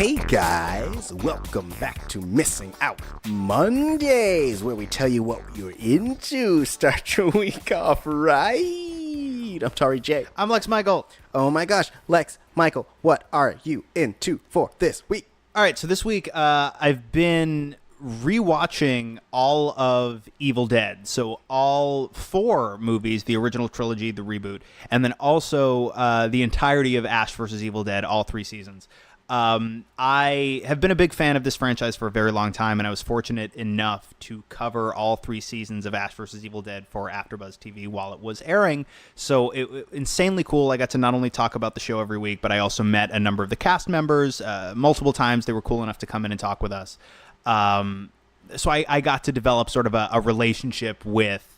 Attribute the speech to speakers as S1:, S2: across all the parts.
S1: Hey guys, welcome back to Missing Out Mondays, where we tell you what you're into. Start your week off right. I'm Tari J.
S2: I'm Lex Michael.
S1: Oh my gosh, Lex, Michael, what are you into for this week?
S2: All right, so this week I've been rewatching all of Evil Dead. So all 4 movies, the original trilogy, the reboot, and then also the entirety of Ash vs. Evil Dead, all 3 seasons. I have been a big fan of this franchise for a very long time, and I was fortunate enough to cover all 3 seasons of Ash vs. Evil Dead for AfterBuzz TV while it was airing. So it insanely cool. I got to not only talk about the show every week, but I also met a number of the cast members multiple times. They were cool enough to come in and talk with us. So I got to develop sort of a relationship with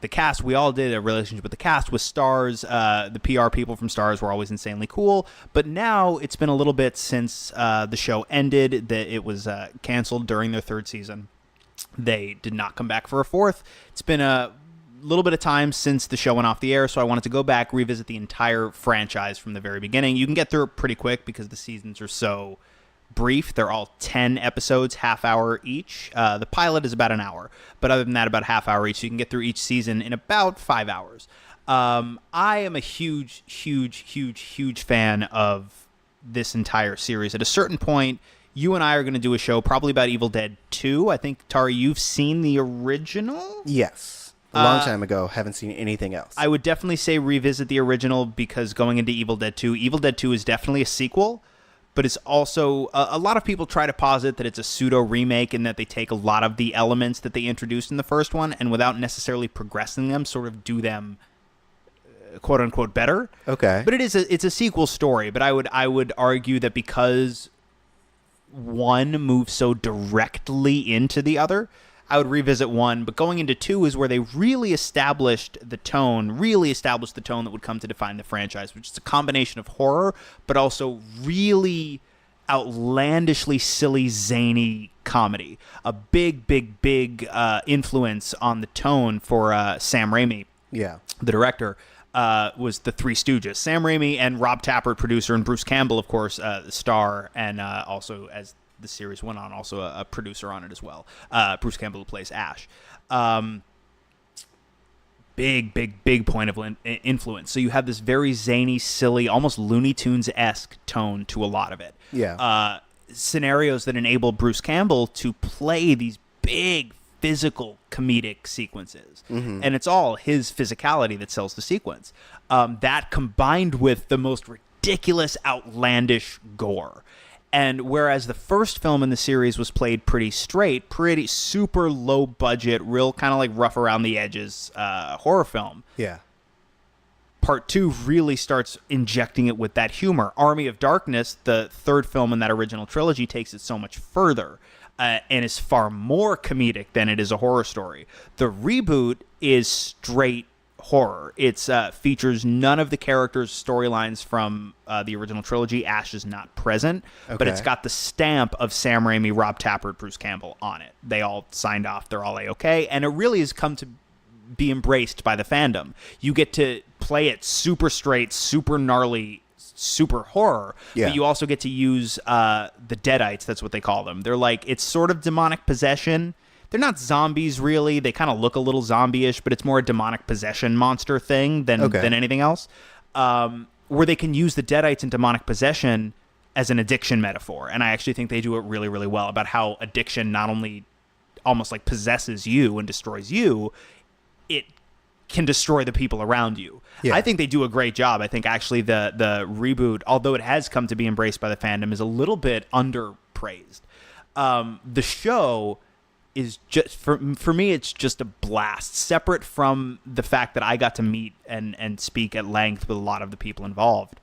S2: the cast. We all did a relationship with the cast, with Stars. The PR people from Stars were always insanely cool. But now it's been a little bit since the show ended. That it was canceled during their 3rd season. They did not come back for a 4th. It's been a little bit of time since the show went off the air, so I wanted to go back, revisit the entire franchise from the very beginning. You can get through it pretty quick because the seasons are so brief. They're all 10 episodes, half hour each. The pilot is about an hour, but other than that, about half hour each. So you can get through each season in about 5 hours. I am a huge fan of this entire series. At a certain point, you and I are going to do a show probably about Evil Dead 2. I think, Tari, you've seen the original?
S1: Yes. A long time ago. Haven't seen anything else.
S2: I would definitely say revisit the original, because going into Evil Dead 2 is definitely a sequel. But it's also, a lot of people try to posit that it's a pseudo-remake and that they take a lot of the elements that they introduced in the first one and without necessarily progressing them, sort of do them, quote-unquote, better.
S1: Okay.
S2: But it's a sequel story. But I would argue that because one moves so directly into the other, I would revisit 1, but going into 2 is where they really established the tone that would come to define the franchise, which is a combination of horror, but also really outlandishly silly, zany comedy. A big influence on the tone for Sam Raimi, the director, was the Three Stooges. Sam Raimi and Rob Tapert, producer, and Bruce Campbell, of course, the star, and also, as the series went on, also a producer on it as well. Bruce Campbell, who plays Ash. Big point of influence. So you have this very zany, silly, almost Looney Tunes-esque tone to a lot of it.
S1: Yeah.
S2: Scenarios that enable Bruce Campbell to play these big, physical, comedic sequences. Mm-hmm. And it's all his physicality that sells the sequence. That combined with the most ridiculous, outlandish gore. And whereas the first film in the series was played pretty straight, pretty super low budget, real kind of like rough around the edges horror film.
S1: Yeah.
S2: Part 2 really starts injecting it with that humor. Army of Darkness, the 3rd film in that original trilogy, takes it so much further and is far more comedic than it is a horror story. The reboot is straight horror. It features none of the characters' storylines from the original trilogy. Ash is not present, but it's got the stamp of Sam Raimi, Rob Tapert, Bruce Campbell on it. They all signed off. They're all A-okay, and it really has come to be embraced by the fandom. You get to play it super straight, super gnarly, super horror, but you also get to use the Deadites. That's what they call them. They're like, it's sort of demonic possession. They're not zombies, really. They kind of look a little zombie-ish, but it's more a demonic possession monster thing than anything else. Where they can use the Deadites and demonic possession as an addiction metaphor. And I actually think they do it really, really well, about how addiction not only almost like possesses you and destroys you, it can destroy the people around you. Yeah. I think they do a great job. I think actually the reboot, although it has come to be embraced by the fandom, is a little bit underpraised. The show is just, for me, it's just a blast. Separate from the fact that I got to meet and speak at length with a lot of the people involved.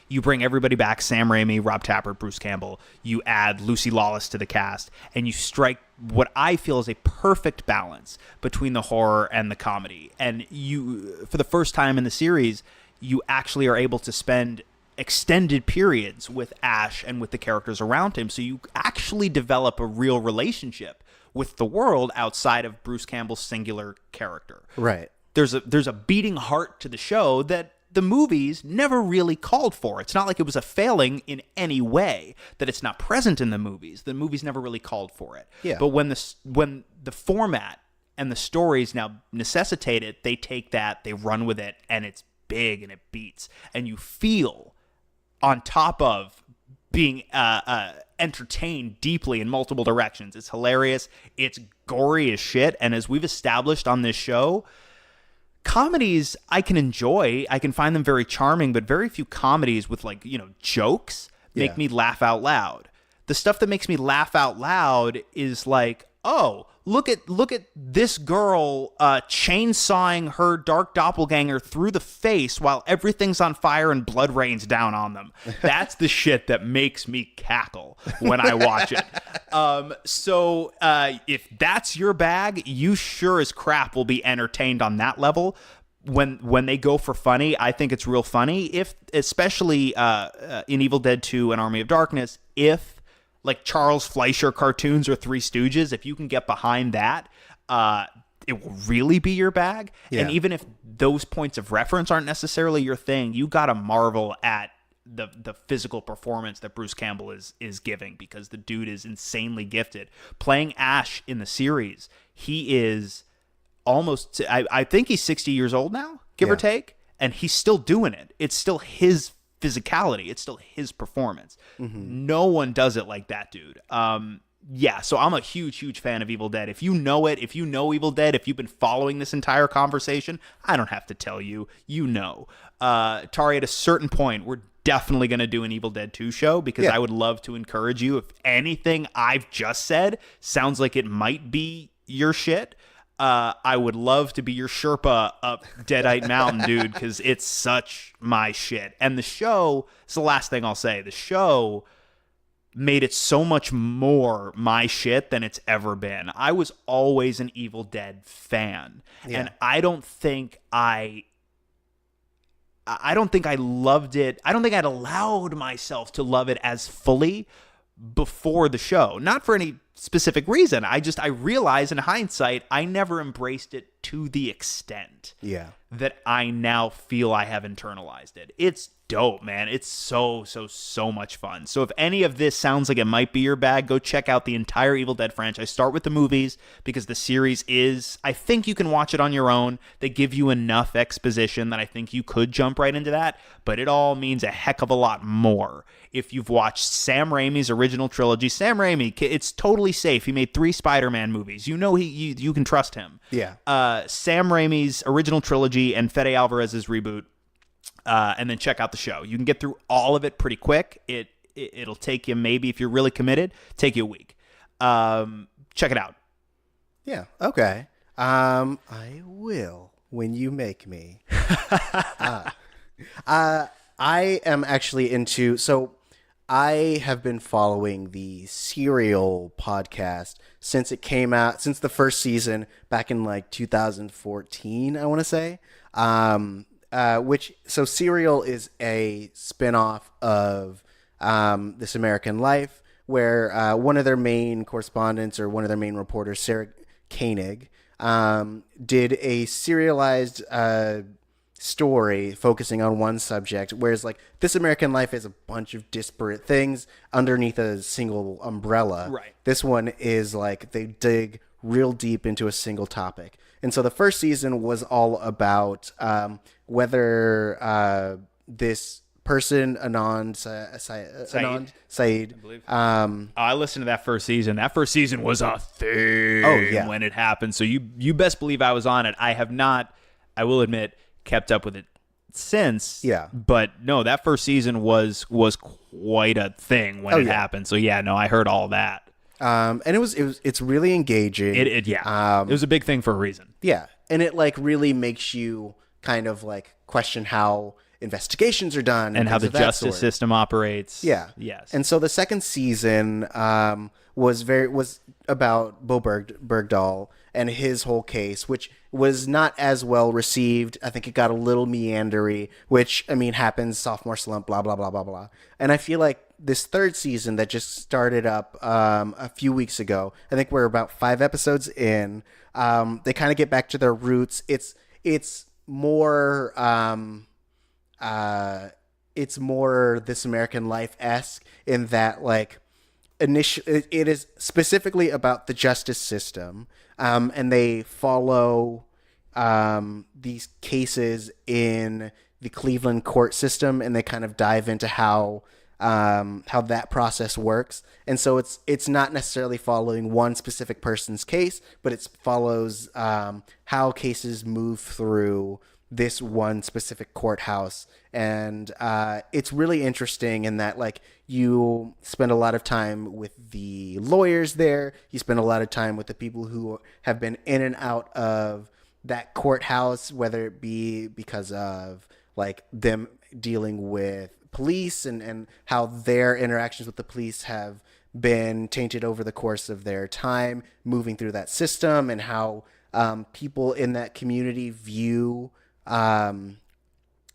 S2: You bring everybody back, Sam Raimi, Rob Tapert, Bruce Campbell. You add Lucy Lawless to the cast, and you strike what I feel is a perfect balance between the horror and the comedy. And you, for the first time in the series, you actually are able to spend extended periods with Ash and with the characters around him. So you actually develop a real relationship with the world outside of Bruce Campbell's singular character.
S1: Right.
S2: There's a beating heart to the show that the movies never really called for. It's not like it was a failing in any way that it's not present in the movies. The movies never really called for it.
S1: Yeah.
S2: But when the format and the stories now necessitate it, they take that, they run with it, and it's big and it beats. And you feel on top of being entertained deeply in multiple directions. It's hilarious. It's gory as shit. And as we've established on this show, comedies I can enjoy. I can find them very charming, but very few comedies with jokes make me laugh out loud. The stuff that makes me laugh out loud is like, oh, look at this girl chainsawing her dark doppelganger through the face while everything's on fire and blood rains down on them. That's the shit that makes me cackle when I watch it. So if that's your bag, you sure as crap will be entertained on that level. When they go for funny, I think it's real funny. If especially in Evil Dead 2 and Army of Darkness, if like Charles Fleischer cartoons or Three Stooges, if you can get behind that, it will really be your bag. Yeah. And even if those points of reference aren't necessarily your thing, you got to marvel at the physical performance that Bruce Campbell is giving, because the dude is insanely gifted. Playing Ash in the series, he is almost, I think he's 60 years old now, give or take, and he's still doing it. It's still his physicality. It's still his performance. Mm-hmm. No one does it like that dude. So I'm a huge fan of Evil Dead. If you know it, if you know Evil Dead, if you've been following this entire conversation, I don't have to tell you, you know. Tari, at a certain point, we're definitely going to do an Evil Dead 2 show, because I would love to encourage you. If anything I've just said sounds like it might be your shit, I would love to be your Sherpa up Deadite Mountain, dude, because it's such my shit. And the show, it's the last thing I'll say, the show made it so much more my shit than it's ever been. I was always an Evil Dead fan, and I don't think I loved it. I don't think I'd allowed myself to love it as fully before the show. Not for any specific reason. I realize in hindsight, I never embraced it to the extent that I now feel I have internalized it. It's dope, man. It's so much fun. So if any of this sounds like it might be your bag, go check out the entire Evil Dead franchise. Start with the movies, because the series is, I think you can watch it on your own. They give you enough exposition that I think you could jump right into that, but it all means a heck of a lot more if you've watched Sam Raimi's original trilogy. Sam Raimi, it's totally safe. He made 3 Spider-Man movies. You know you can trust him. Yeah. Sam Raimi's original trilogy and Fede Alvarez's reboot. And then check out the show. You can get through all of it pretty quick. It'll take you, maybe if you're really committed, take you a week. Check it out.
S1: Yeah. Okay. I will when you make me. I am actually into. So I have been following the Serial podcast since it came out, since the first season back in like 2014. I want to say. So Serial is a spinoff of This American Life, where one of their main correspondents, or one of their main reporters, Sarah Koenig, did a serialized story focusing on one subject, whereas like This American Life is a bunch of disparate things underneath a single umbrella. Right. This one is like they dig real deep into a single topic. And so the first season was all about whether this person, Anand Saeed.
S2: I listened to that first season. That first season was a thing when it happened. So you best believe I was on it. I have not, I will admit, kept up with it since. Yeah. But no, that first season was quite a thing when it happened. So yeah, no, I heard all that.
S1: And it's really engaging.
S2: It was a big thing for a reason.
S1: Yeah. And it like really makes you kind of like question how investigations are done
S2: and how the justice system operates.
S1: Yeah.
S2: Yes.
S1: And so the second season was about Bo Bergdahl and his whole case, which was not as well received. I think it got a little meandery, which, I mean, happens, sophomore slump, blah, blah, blah, blah, blah. And I feel like this third season that just started up a few weeks ago, I think we're about 5 episodes in, they kind of get back to their roots. It's more it's more This American Life-esque in that, like, it is specifically about the justice system, and they follow these cases in the Cleveland court system, and they kind of dive into how that process works. And so it's not necessarily following one specific person's case, but it follows how cases move through this one specific courthouse. And it's really interesting in that, like, you spend a lot of time with the lawyers there. You spend a lot of time with the people who have been in and out of that courthouse, whether it be because of, like, them dealing with police and how their interactions with the police have been tainted over the course of their time moving through that system, and how people in that community view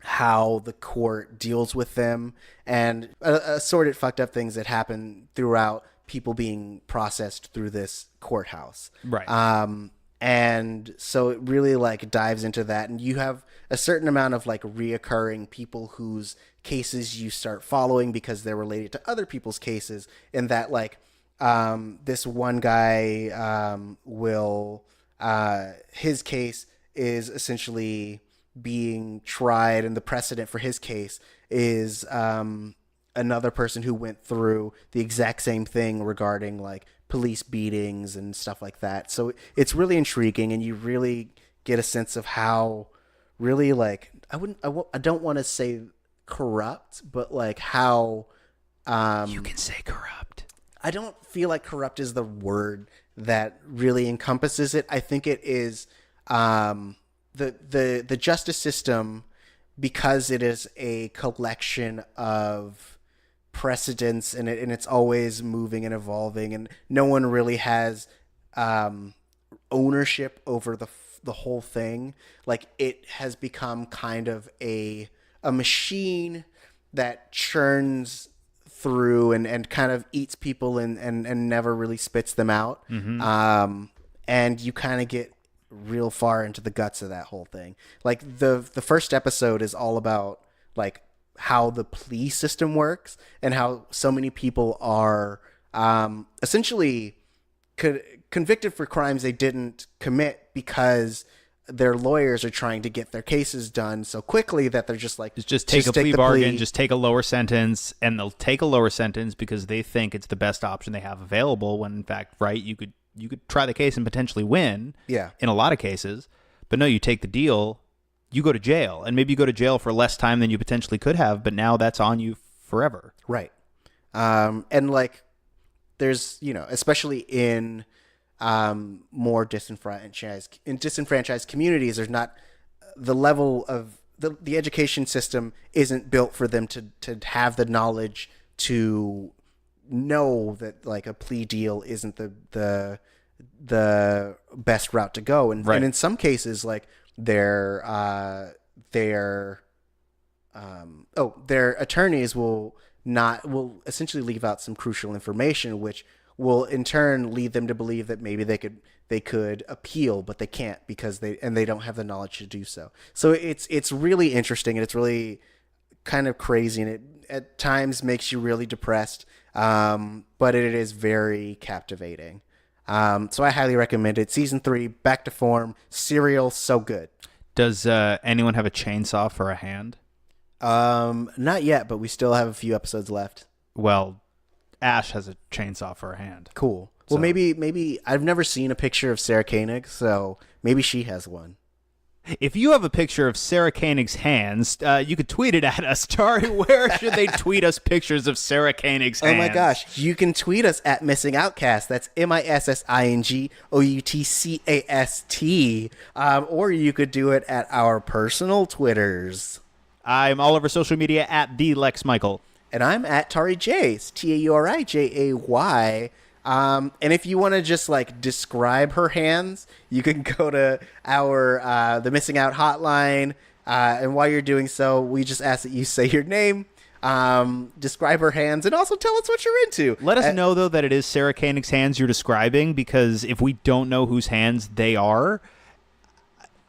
S1: how the court deals with them, and assorted fucked up things that happen throughout people being processed through this courthouse.
S2: Right.
S1: And so it really, like, dives into that, and you have a certain amount of, like, reoccurring people whose cases you start following because they're related to other people's cases. In that, like, this one guy will his case is essentially being tried, and the precedent for his case is another person who went through the exact same thing regarding, like, police beatings and stuff like that. So it's really intriguing, and you really get a sense of how really, like, I don't want to say corrupt, but, like, how
S2: You can say corrupt.
S1: I don't feel like corrupt is the word that really encompasses it. I think it is the justice system, because it is a collection of precedents, and it's always moving and evolving, and no one really has ownership over the whole thing. Like, it has become kind of a machine that churns through and kind of eats people and never really spits them out.
S2: Mm-hmm.
S1: And you kind of get real far into the guts of that whole thing. Like, the first episode is all about, like, how the police system works, and how so many people are essentially convicted for crimes they didn't commit because their lawyers are trying to get their cases done so quickly that they're just like,
S2: just take a plea bargain, just take a lower sentence, and they'll take a lower sentence because they think it's the best option they have available, when in fact, right, you could try the case and potentially win.
S1: Yeah.
S2: In a lot of cases. But no, you take the deal, you go to jail, and maybe you go to jail for less time than you potentially could have, but now that's on you forever.
S1: Right. And, like, there's, especially in more disenfranchised communities, there's not the level of the education system isn't built for them to have the knowledge to know that, like, a plea deal isn't the best route to go. And,
S2: right.
S1: And in some cases, like, their attorneys will essentially leave out some crucial information, which will in turn lead them to believe that maybe they could appeal, but they can't because they don't have the knowledge to do so. So it's really interesting, and it's really kind of crazy, and it at times makes you really depressed. But it is very captivating. So I highly recommend it. Season 3, back to form, serial, so good.
S2: Does anyone have a chainsaw for a hand?
S1: Not yet, but we still have a few episodes left.
S2: Well, Ash has a chainsaw for a hand.
S1: Cool. Well,
S2: So-
S1: maybe I've never seen a picture of Sarah Koenig, so maybe she has one.
S2: If you have a picture of Sarah Koenig's hands, you could tweet it at us. Tari, where should they tweet us pictures of Sarah Koenig's hands?
S1: Oh my gosh, you can tweet us at Missing Outcast. That's MissingOutcast. Or you could do it at our personal Twitters.
S2: I'm all over social media at the Lex Michael.
S1: And I'm at Tari J. It's TaurijAY. And if you want to just, like, describe her hands, you can go to our the Missing Out hotline. And while you're doing so, we just ask that you say your name, describe her hands, and also tell us what you're into.
S2: Let us know, though, that it is Sarah Koenig's hands you're describing, because if we don't know whose hands they are,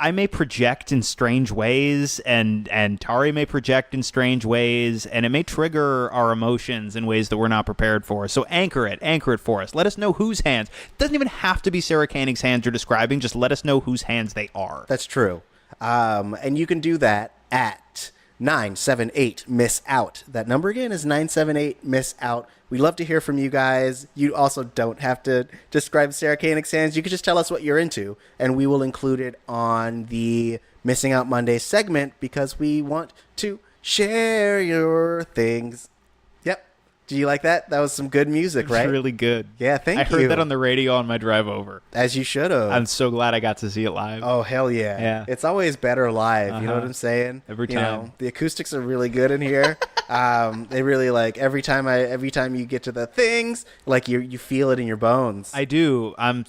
S2: I may project in strange ways, and Tari may project in strange ways, and it may trigger our emotions in ways that we're not prepared for. So anchor it for us. Let us know whose hands. It doesn't even have to be Sarah Koenig's hands you're describing. Just let us know whose hands they are.
S1: That's true. And you can do that at 978-MISS-OUT. That number again is 978-MISS-OUT. We love to hear from you guys. You also don't have to describe Sarah Koenig's hands. You can just tell us what you're into, and we will include it on the Missing Out Monday segment because we want to share your things. Yep. Do you like that? That was some good music, right?
S2: It's really good.
S1: Yeah, thank you.
S2: I heard that on the radio on my drive over.
S1: As you should have.
S2: I'm so glad I got to see it live.
S1: Oh, hell yeah.
S2: Yeah.
S1: It's always better live. You know what I'm saying?
S2: Every time.
S1: You know, the acoustics are really good in here. They really like every time you get to the things, like you feel it in your bones.
S2: I do. I'm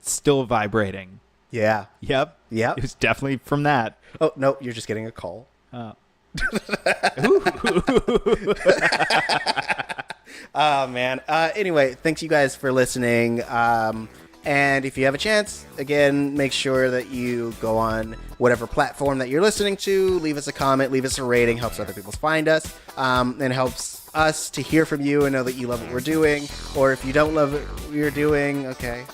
S2: still vibrating.
S1: Yeah.
S2: Yep. It was definitely from that.
S1: Oh, no, you're just getting a call. Oh, man. Anyway, thanks you guys for listening. And if you have a chance, again, make sure that you go on whatever platform that you're listening to. Leave us a comment, leave us a rating. Helps other people find us. And helps us to hear from you and know that you love what we're doing. Or if you don't love what we're doing, okay,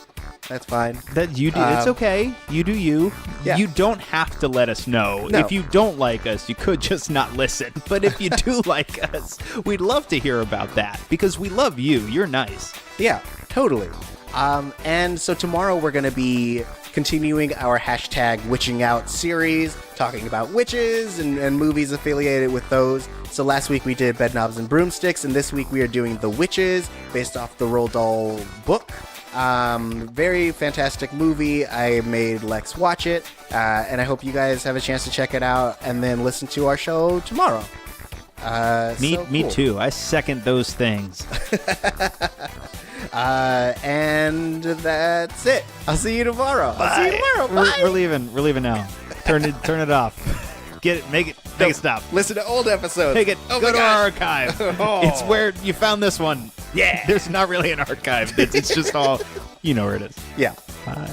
S1: that's fine.
S2: That you do. It's okay. You do you.
S1: Yeah.
S2: You don't have to let us know.
S1: No.
S2: If you don't like us, you could just not listen. But if you do like us, we'd love to hear about that because we love you. You're nice.
S1: Yeah, totally. And so tomorrow we're going to be continuing our hashtag Witching Out series, talking about witches and movies affiliated with those. So last week we did Bedknobs and Broomsticks, and this week we are doing The Witches, based off the Roald Dahl book. Very fantastic movie. I made Lex watch it, and I hope you guys have a chance to check it out and then listen to our show tomorrow.
S2: Me too. I second those things.
S1: And that's it. I'll see you tomorrow.
S2: Bye.
S1: I'll see you tomorrow. Bye.
S2: We're leaving. We're leaving now. Turn it off. Make it stop.
S1: Listen to old episodes.
S2: Take it.
S1: Oh
S2: Go
S1: my
S2: to
S1: gosh.
S2: our archive.
S1: Oh.
S2: It's where you found this one.
S1: Yeah.
S2: There's not really an archive. It's just all, you know where it is.
S1: Yeah.
S2: Bye.